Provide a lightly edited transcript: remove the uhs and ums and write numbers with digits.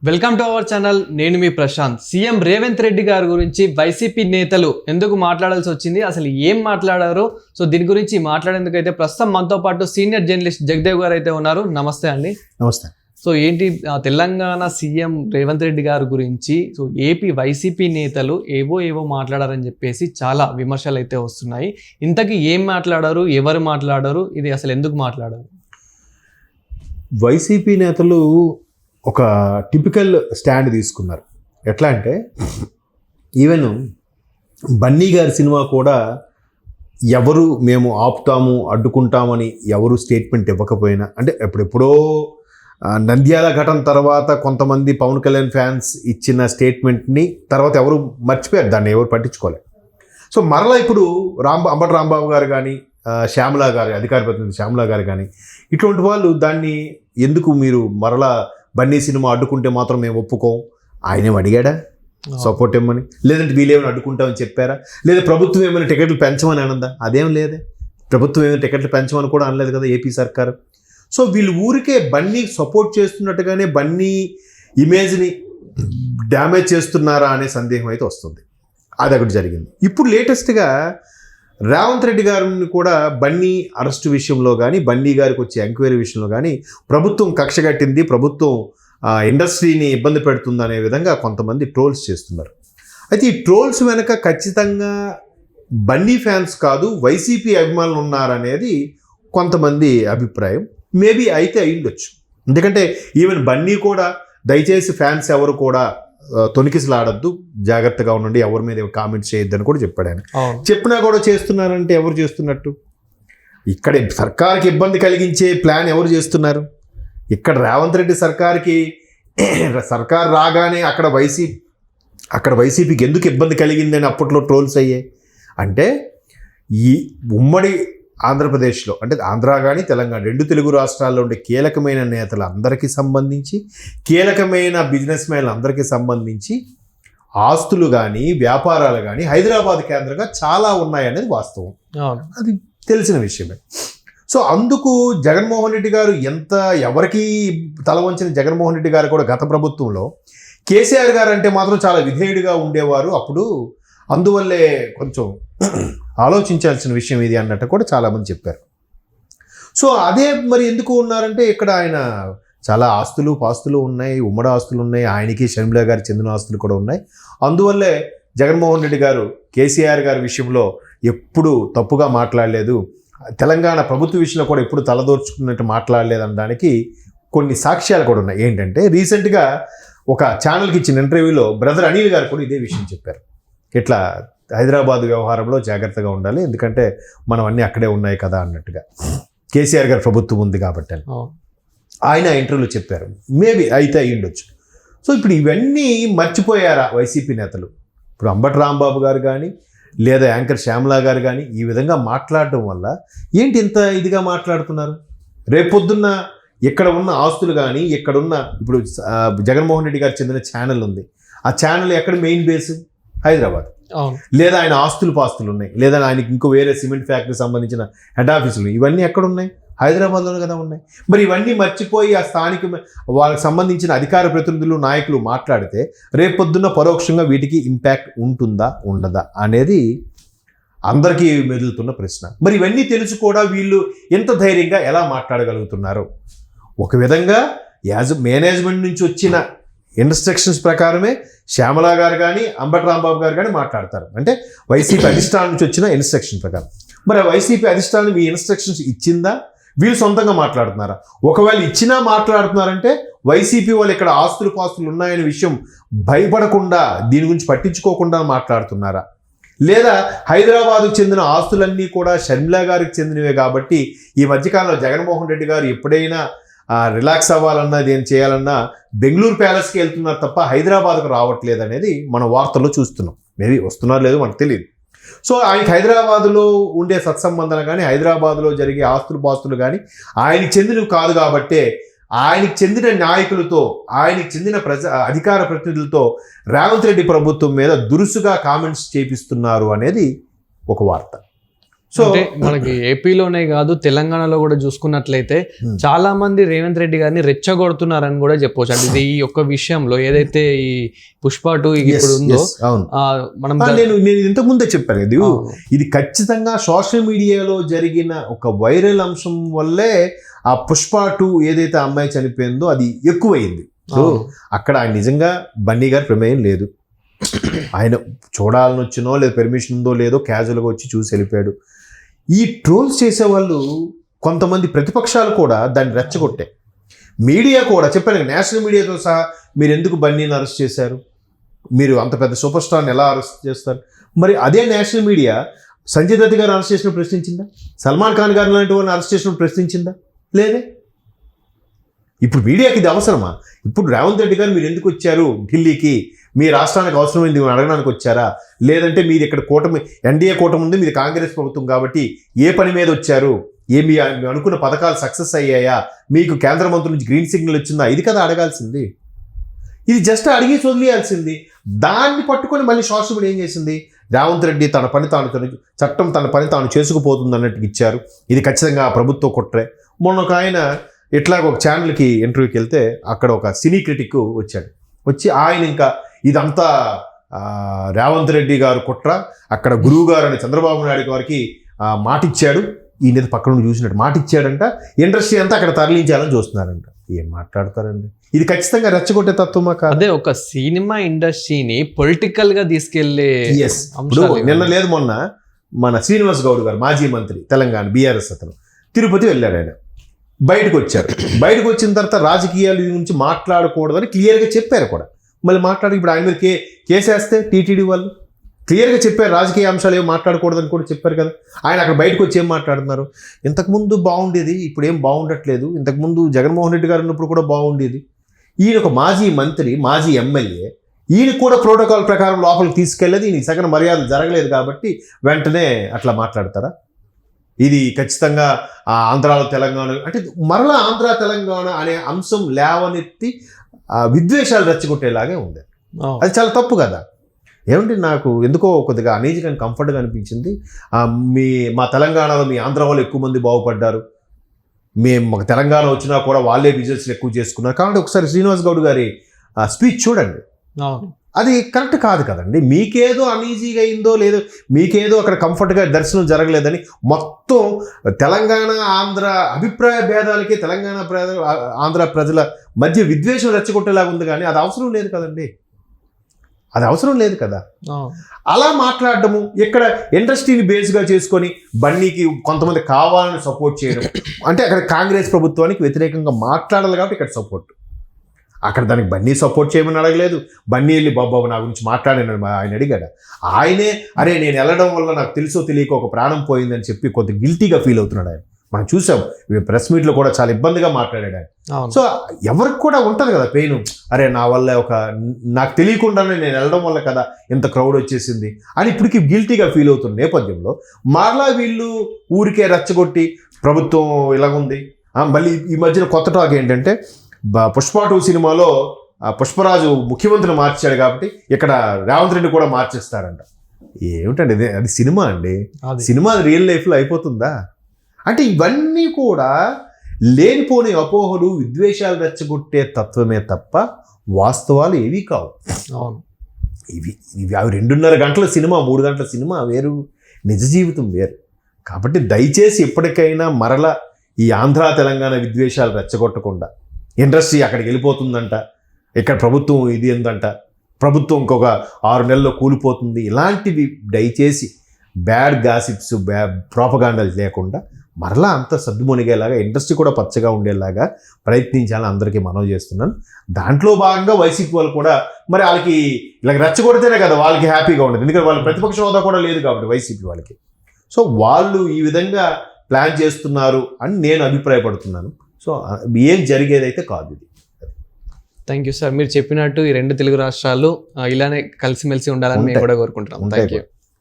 Welcome to our channel. నేను మీ Prashanth. CM Revanth Reddy గారి గురించి వైసీపీ నేతలు ఎందుకు మాట్లాడాల్సి వచ్చింది, అసలు ఏం మాట్లాడారు, సో దీని గురించి మాట్లాడేందుకు అయితే ప్రస్తుతం మనతో పాటు సీనియర్ జర్నలిస్ట్ జగదేవ్ గారు అయితే ఉన్నారు. నమస్తే అండి. నమస్తే. సో ఏంటి తెలంగాణ సీఎం రేవంత్ రెడ్డి గారి గురించి సో ఏపీ వైసీపీ నేతలు ఏవో మాట్లాడారని చెప్పేసి చాలా విమర్శలు అయితే వస్తున్నాయి. ఇంతకీ ఏం మాట్లాడారు, ఎవరు మాట్లాడారు, ఇది అసలు ఎందుకు మాట్లాడారు? వైసీపీ నేతలు ఒక టిపికల్ స్టాండ్ తీసుకున్నారు. ఎట్లా అంటే ఈవెన్ బన్నీ గారి సినిమా కూడా ఎవరు మేము ఆపుతాము అడ్డుకుంటామని ఎవరు స్టేట్మెంట్ ఇవ్వకపోయినా, అంటే ఎప్పుడెప్పుడో నంద్యాల ఘటన తర్వాత కొంతమంది పవన్ కళ్యాణ్ ఫ్యాన్స్ ఇచ్చిన స్టేట్మెంట్ని తర్వాత ఎవరు మర్చిపోయారు, దాన్ని ఎవరు పట్టించుకోలేదు. సో మరలా ఇప్పుడు అంబటి రాంబాబు గారు కానీ శ్యామలా గారు, అధికార ప్రతినిధి శ్యామలా గారు కానీ ఇటువంటి వాళ్ళు దాన్ని ఎందుకు మీరు మరలా బన్నీ సినిమా అడ్డుకుంటే మాత్రం మేము ఒప్పుకోం, ఆయనేం అడిగాడా సపోర్ట్ ఇవ్వమని, లేదంటే వీళ్ళేమైనా అడ్డుకుంటామని చెప్పారా, లేదా ప్రభుత్వం ఏమైనా టికెట్లు పెంచమని అనందా? అదేం లేదే. ప్రభుత్వం ఏమైనా టికెట్లు పెంచమని కూడా అనలేదు కదా ఏపీ సర్కారు. సో వీళ్ళు ఊరికే బన్నీకి సపోర్ట్ చేస్తున్నట్టుగానే బన్నీ ఇమేజ్ని డ్యామేజ్ చేస్తున్నారా అనే సందేహం అయితే వస్తుంది. అది ఒకటి జరిగింది. ఇప్పుడు లేటెస్ట్గా రేవంత్ రెడ్డి గారిని కూడా బన్నీ అరెస్టు విషయంలో కానీ బన్నీ గారికి వచ్చే ఎంక్వైరీ విషయంలో కానీ ప్రభుత్వం కక్ష కట్టింది, ప్రభుత్వం ఇండస్ట్రీని ఇబ్బంది పెడుతుంది అనే విధంగా కొంతమంది ట్రోల్స్ చేస్తున్నారు. అయితే ఈ ట్రోల్స్ వెనక ఖచ్చితంగా బన్నీ ఫ్యాన్స్ కాదు వైసీపీ అభిమానులు ఉన్నారనేది కొంతమంది అభిప్రాయం. మేబీ అయితే అయ్యుండొచ్చు. ఎందుకంటే ఈవెన్ బన్నీ కూడా దయచేసి ఫ్యాన్స్ ఎవరు కూడా తొనికిసలాడద్దు, జాగ్రత్తగా ఉండండి, ఎవరి మీద కామెంట్స్ చేయొద్దని కూడా చెప్పాడు ఆయన. చెప్పినా కూడా చేస్తున్నారంటే ఎవరు చేస్తున్నట్టు? ఇక్కడ సర్కార్కి ఇబ్బంది కలిగించే ప్లాన్ ఎవరు చేస్తున్నారు? ఇక్కడ రేవంత్ రెడ్డి సర్కార్ రాగానే అక్కడ వైసీపీకి ఎందుకు ఇబ్బంది కలిగిందని అప్పట్లో ట్రోల్స్ అయ్యాయి. అంటే ఈ ఉమ్మడి ఆంధ్రప్రదేశ్లో, అంటే ఆంధ్ర కానీ తెలంగాణ రెండు తెలుగు రాష్ట్రాల్లో ఉండే కీలకమైన నేతలందరికీ సంబంధించి, కీలకమైన బిజినెస్ మ్యాన్లందరికీ సంబంధించి ఆస్తులు కానీ వ్యాపారాలు కానీ హైదరాబాద్ కేంద్రంగా చాలా ఉన్నాయనేది వాస్తవం, అది తెలిసిన విషయమే. సో అందుకు జగన్మోహన్ రెడ్డి గారు ఎవరికి తల వంచిన జగన్మోహన్ రెడ్డి గారు కూడా గత ప్రభుత్వంలో కేసీఆర్ గారు అంటే మాత్రం చాలా విధేయుడిగా ఉండేవారు అప్పుడు, అందువల్లే కొంచెం ఆలోచించాల్సిన విషయం ఇది అన్నట్టు కూడా చాలామంది చెప్పారు. సో అదే మరి ఎందుకు ఉన్నారంటే ఇక్కడ ఆయన చాలా పాస్తులు ఉన్నాయి, ఉమ్మడి ఆస్తులు ఉన్నాయి, ఆయనకి షర్మిలా గారికి చెందిన ఆస్తులు కూడా ఉన్నాయి. అందువల్లే జగన్మోహన్ రెడ్డి గారు కేసీఆర్ గారి విషయంలో ఎప్పుడు తప్పుగా మాట్లాడలేదు, తెలంగాణ ప్రభుత్వ విషయంలో కూడా ఎప్పుడు తలదోర్చుకున్నట్టు మాట్లాడలేదు అనడానికి కొన్ని సాక్ష్యాలు కూడా ఉన్నాయి. ఏంటంటే రీసెంట్గా ఒక ఛానల్కి ఇచ్చిన ఇంటర్వ్యూలో బ్రదర్ అనిల్ గారు కూడా ఇదే విషయం చెప్పారు. ఇట్లా హైదరాబాద్ వ్యవహారంలో జాగ్రత్తగా ఉండాలి, ఎందుకంటే మనం అన్నీ అక్కడే ఉన్నాయి కదా అన్నట్టుగా, కేసీఆర్ గారి ప్రభుత్వం ఉంది కాబట్టి అని ఆయన ఇంటర్వ్యూలో చెప్పారు. మేబీ అయితే అయ్యుండొచ్చు. సో ఇప్పుడు ఇవన్నీ మర్చిపోయారా వైసీపీ నేతలు? ఇప్పుడు అంబటి రాంబాబు గారు కానీ లేదా యాంకర్ శ్యామలా గారు కానీ ఈ విధంగా మాట్లాడటం వల్ల ఏంటి ఇంత ఇదిగా మాట్లాడుతున్నారు? రేపొద్దున్న ఇక్కడ ఉన్న ఆస్తులు కానీ ఇక్కడున్న ఇప్పుడు జగన్మోహన్ రెడ్డి గారికి చెందిన ఛానల్ ఉంది, ఆ ఛానల్ ఎక్కడ మెయిన్ బేస్ హైదరాబాద్, లేదా ఆయన పాస్తులు ఉన్నాయి, లేదా ఆయనకి ఇంకో వేరే సిమెంట్ ఫ్యాక్టరీ సంబంధించిన హెడ్ ఆఫీసులు, ఇవన్నీ ఎక్కడ ఉన్నాయి? హైదరాబాద్లోనే కదా ఉన్నాయి. మరి ఇవన్నీ మర్చిపోయి ఆ స్థానిక వాళ్ళకి సంబంధించిన అధికార ప్రతినిధులు నాయకులు మాట్లాడితే రేపొద్దున్న పరోక్షంగా వీటికి ఇంపాక్ట్ ఉంటుందా ఉండదా అనేది అందరికీ మెదులుతున్న ప్రశ్న. మరి ఇవన్నీ తెలుసు కూడా వీళ్ళు ఎంత ధైర్యంగా ఎలా మాట్లాడగలుగుతున్నారు? ఒక విధంగా మేనేజ్మెంట్ నుంచి వచ్చిన ఇన్స్ట్రక్షన్స్ ప్రకారమే శ్యామలా గారు కానీ అంబటి రాంబాబు గారు కానీ మాట్లాడతారు. అంటే వైసీపీ అధిష్టానం నుంచి వచ్చిన ఇన్స్ట్రక్షన్ ప్రకారం. మరి ఆ వైసీపీ అధిష్టానం మీ ఇన్స్ట్రక్షన్స్ ఇచ్చిందా, వీళ్ళు సొంతంగా మాట్లాడుతున్నారా? ఒకవేళ ఇచ్చినా మాట్లాడుతున్నారంటే వైసీపీ వాళ్ళు ఇక్కడ పాస్తులు ఉన్నాయనే విషయం భయపడకుండా దీని గురించి పట్టించుకోకుండా మాట్లాడుతున్నారా? లేదా హైదరాబాద్కు చెందిన ఆస్తులన్నీ కూడా షర్మిలా గారికి చెందినవే కాబట్టి ఈ మధ్యకాలంలో జగన్మోహన్ రెడ్డి గారు ఎప్పుడైనా రిలాక్స్ అవ్వాలన్నా ఏం చేయాలన్నా బెంగళూరు ప్యాలెస్కి వెళ్తున్నారు తప్ప హైదరాబాద్కు రావట్లేదు అనేది మన వార్తల్లో చూస్తున్నాం. మేబీ వస్తున్నారు లేదో మనకు తెలియదు. సో ఆయనకి హైదరాబాద్లో ఉండే సత్సంబంధాలు కానీ హైదరాబాద్లో జరిగే పాస్తులు కానీ ఆయనకి చెందినవి కాదు కాబట్టే ఆయనకి చెందిన నాయకులతో, ఆయనకి చెందిన అధికార ప్రతినిధులతో రేవంత్ రెడ్డి ప్రభుత్వం మీద దురుసుగా కామెంట్స్ చేపిస్తున్నారు అనేది ఒక వార్త. సో అంటే మనకి ఏపీలోనే కాదు తెలంగాణలో కూడా చూసుకున్నట్లయితే చాలా మంది రేవంత్ రెడ్డి గారిని రెచ్చగొడుతున్నారని కూడా చెప్పవచ్చు. అంటే ఇది ఈ యొక్క విషయంలో ఏదైతే ఈ పుష్ప 2 ఇప్పుడు ఉందో అవును, మనం నేను ఇంతకు ముందే చెప్పాను ఇది ఇది ఖచ్చితంగా సోషల్ మీడియాలో జరిగిన ఒక వైరల్ అంశం వల్లే ఆ పుష్ప 2 ఏదైతే అమ్మాయి చనిపోయిందో అది ఎక్కువైంది. సో అక్కడ ఆయన నిజంగా బన్నీ గారి ప్రమేయం లేదు. ఆయన చూడాలని వచ్చినో లేదా పెర్మిషన్ ఉందో లేదో క్యాజువల్గా వచ్చి చూసి వెళ్ళిపోయాడు. ఈ ట్రోల్స్ చేసేవాళ్ళు కొంతమంది ప్రతిపక్షాలు కూడా దాన్ని రెచ్చగొట్టాయి. మీడియా కూడా చెప్పాను, నేషనల్ మీడియాతో సహా మీరు ఎందుకు బన్నీని అరెస్ట్ చేశారు, మీరు అంత పెద్ద సూపర్ స్టార్ని ఎలా అరెస్ట్ చేస్తారు. మరి అదే నేషనల్ మీడియా సంజయ్ దత్ గారు అరెస్ట్ చేసినప్పుడు ప్రశ్నించిందా? సల్మాన్ ఖాన్ గారు లాంటి వారిని అరెస్ట్ చేసినప్పుడు ప్రశ్నించిందా? లేదే. ఇప్పుడు మీడియాకి ఇది అవసరమా? ఇప్పుడు రేవంత్ రెడ్డి గారు మీరు ఎందుకు వచ్చారు ఢిల్లీకి, మీ రాష్ట్రానికి అవసరమైంది అడగడానికి వచ్చారా, లేదంటే మీరు ఇక్కడ కూటమి ఎన్డీఏ కూటమి ఉంది, మీది కాంగ్రెస్ ప్రభుత్వం కాబట్టి ఏ పని మీద వచ్చారు, ఏమి అనుకున్న పథకాలు సక్సెస్ అయ్యాయా, మీకు కేంద్ర మంత్రుల నుంచి గ్రీన్ సిగ్నల్ వచ్చిందా, ఇది కదా అడగాల్సింది. ఇది జస్ట్ అడిగి వదిలేయాల్సింది. దాన్ని పట్టుకొని మళ్ళీ సోషల్ మీడియా ఏం చేసింది, రేవంత్ రెడ్డి తన పని చట్టం తన పని తాను చేసుకుపోతుంది అన్నట్టుగా ఇచ్చారు. ఇది ఖచ్చితంగా ప్రభుత్వ కుట్రే. మొన్న ఒక ఆయన ఇట్లాగ ఒక ఛానల్కి ఇంటర్వ్యూకి వెళ్తే అక్కడ ఒక సినీ క్రిటిక్ వచ్చాడు. వచ్చి ఆయన ఇంకా ఇదంతా రేవంత్ రెడ్డి గారు కుట్ర, అక్కడ గురువు గారు అని చంద్రబాబు నాయుడు గారికి మాటిచ్చాడు, ఈయన పక్కన నుండి చూసినట్టు మాటిచ్చాడంట, ఇండస్ట్రీ అంతా అక్కడ తరలించాలని చూస్తున్నారంట. ఏం మాట్లాడతారండి, ఇది ఖచ్చితంగా రెచ్చగొట్టే తత్వమా కాదు. అదే ఒక సినిమా ఇండస్ట్రీని పొలిటికల్ గా తీసుకెళ్లే నిన్న లేదు మొన్న మన శ్రీనివాస్ గౌడ్ గారు మాజీ మంత్రి తెలంగాణ బీఆర్ఎస్ అతను తిరుపతి వెళ్ళాడు. ఆయన బయటకు వచ్చారు. బయటకు వచ్చిన తర్వాత రాజకీయాల గురించి మాట్లాడకూడదని క్లియర్గా చెప్పారు కూడా. మళ్ళీ మాట్లాడి ఇప్పుడు ఆయన మీద కేసేస్తే టీటీడీ వాళ్ళు క్లియర్గా చెప్పారు, రాజకీయ అంశాలు ఏం మాట్లాడకూడదని కూడా చెప్పారు కదా. ఆయన అక్కడ బయటకు వచ్చి ఏం మాట్లాడుతున్నారు, ఇంతకుముందు బాగుండేది ఇప్పుడు ఏం బాగుండట్లేదు, ఇంతకుముందు జగన్మోహన్ రెడ్డి గారు ఉన్నప్పుడు కూడా బాగుండేది, ఈయన ఒక మాజీ మంత్రి మాజీ ఎమ్మెల్యే, ఈయన కూడా ప్రోటోకాల్ ప్రకారం లోపలికి తీసుకెళ్ళేది, ఈయన సగం మర్యాదలు జరగలేదు కాబట్టి వెంటనే అట్లా మాట్లాడతారా? ఇది ఖచ్చితంగా ఆంధ్రాలో తెలంగాణ అంటే మరలా ఆంధ్ర తెలంగాణ అనే అంశం లేవనెత్తి విద్వేషాలు రెచ్చగొట్టేలాగే ఉంది. అది చాలా తప్పు కదా. ఏమంటే నాకు ఎందుకో కొద్దిగా అనీజీగా కంఫర్ట్గా అనిపించింది. మా తెలంగాణలో మీ ఆంధ్ర వాళ్ళు ఎక్కువ మంది బాగుపడ్డారు, మాకు తెలంగాణ వచ్చినా కూడా వాళ్ళే బిజినెస్ ఎక్కువ చేసుకున్నారు. కాబట్టి ఒకసారి శ్రీనివాస్ గౌడ్ గారి స్పీచ్ చూడండి. అది కరెక్ట్ కాదు కదండి. మీకేదో అనీజీగా అయిందో లేదో, మీకేదో అక్కడ కంఫర్ట్గా దర్శనం జరగలేదని మొత్తం తెలంగాణ ఆంధ్ర అభిప్రాయ భేదాలకి తెలంగాణ ఆంధ్ర ప్రజల మధ్య విద్వేషం రెచ్చగొట్టేలాగా ఉంది. కానీ అది అవసరం లేదు కదండి, అది అవసరం లేదు కదా. అలా మాట్లాడటము, ఇక్కడ ఇండస్ట్రీని బేస్గా చేసుకొని బన్నీకి కొంతమంది కావాలని సపోర్ట్ చేయడం, అంటే అక్కడ కాంగ్రెస్ ప్రభుత్వానికి వ్యతిరేకంగా మాట్లాడాలి కాబట్టి ఇక్కడ సపోర్ట్. అక్కడ దానికి బన్నీ సపోర్ట్ చేయమని అడగలేదు. బన్నీ వెళ్ళి బాబు నా గురించి మాట్లాడాను ఆయన అడిగాడు. ఆయనే అరే నేను వెళ్ళడం వల్ల నాకు తెలుసో తెలియక ఒక ప్రాణం పోయిందని చెప్పి కొంత గిల్టీగా ఫీల్ అవుతున్నాడు ఆయన. మనం చూసాం ప్రెస్ మీట్లో కూడా చాలా ఇబ్బందిగా మాట్లాడాడు ఆయన. సో ఎవరికి కూడా ఉంటుంది కదా పెయిన్, అరే నా వల్ల నాకు తెలియకుండానే నేను వెళ్ళడం వల్ల కదా ఇంత క్రౌడ్ వచ్చేసింది అని ఇప్పటికీ గిల్టీగా ఫీల్ అవుతున్న నేపథ్యంలో మరలా వీళ్ళు ఊరికే రెచ్చగొట్టి ప్రభుత్వం ఇలాగుంది. మళ్ళీ ఈ మధ్యన కొత్త టాక్ ఏంటంటే పుష్ప 2 సినిమాలో పుష్పరాజు ముఖ్యమంత్రిని మార్చాడు కాబట్టి ఇక్కడ రేవంత్ రెడ్డి కూడా మార్చేస్తారంట. ఏమిటండి అది సినిమా అండి, సినిమా రియల్ లైఫ్లో అయిపోతుందా? అంటే ఇవన్నీ కూడా లేనిపోని అపోహలు విద్వేషాలు రెచ్చగొట్టే తత్వమే తప్ప వాస్తవాలు ఏవి కావు. ఇవి అవి 2.5 గంటల సినిమా 3 గంటల సినిమా వేరు, నిజ జీవితం వేరు. కాబట్టి దయచేసి ఎప్పటికైనా మరల ఈ ఆంధ్ర తెలంగాణ విద్వేషాలు రెచ్చగొట్టకుండా, ఇండస్ట్రీ అక్కడికి వెళ్ళిపోతుందంట, ఇక్కడ ప్రభుత్వం ఇది ఏందంట, ప్రభుత్వం ఇంకొక 6 నెలల్లో కూలిపోతుంది, ఇలాంటివి దయచేసి బ్యాడ్ గాసిప్స్ ప్రోపగాండాలు లేకుండా మరలా అంత సర్దుమొనిగేలాగా ఇండస్ట్రీ కూడా పచ్చగా ఉండేలాగా ప్రయత్నించాలని అందరికీ మనవి చేస్తున్నాను. దాంట్లో భాగంగా వైసీపీ వాళ్ళు కూడా మరి వాళ్ళకి ఇలా రెచ్చగొడితేనే కదా వాళ్ళకి హ్యాపీగా ఉండదు, ఎందుకంటే వాళ్ళ ప్రతిపక్ష హోదా కూడా లేదు కాబట్టి వైసీపీ వాళ్ళకి. సో వాళ్ళు ఈ విధంగా ప్లాన్ చేస్తున్నారు అని నేను అభిప్రాయపడుతున్నాను. సో ఏం జరిగేదైతే కాదు ఇది. Thank you sir. మీరు చెప్పినట్టు ఈ 2 తెలుగు రాష్ట్రాలు ఇలానే కలిసిమెలిసి ఉండాలని మేము కూడా కోరుకుంటున్నాం. Thank you.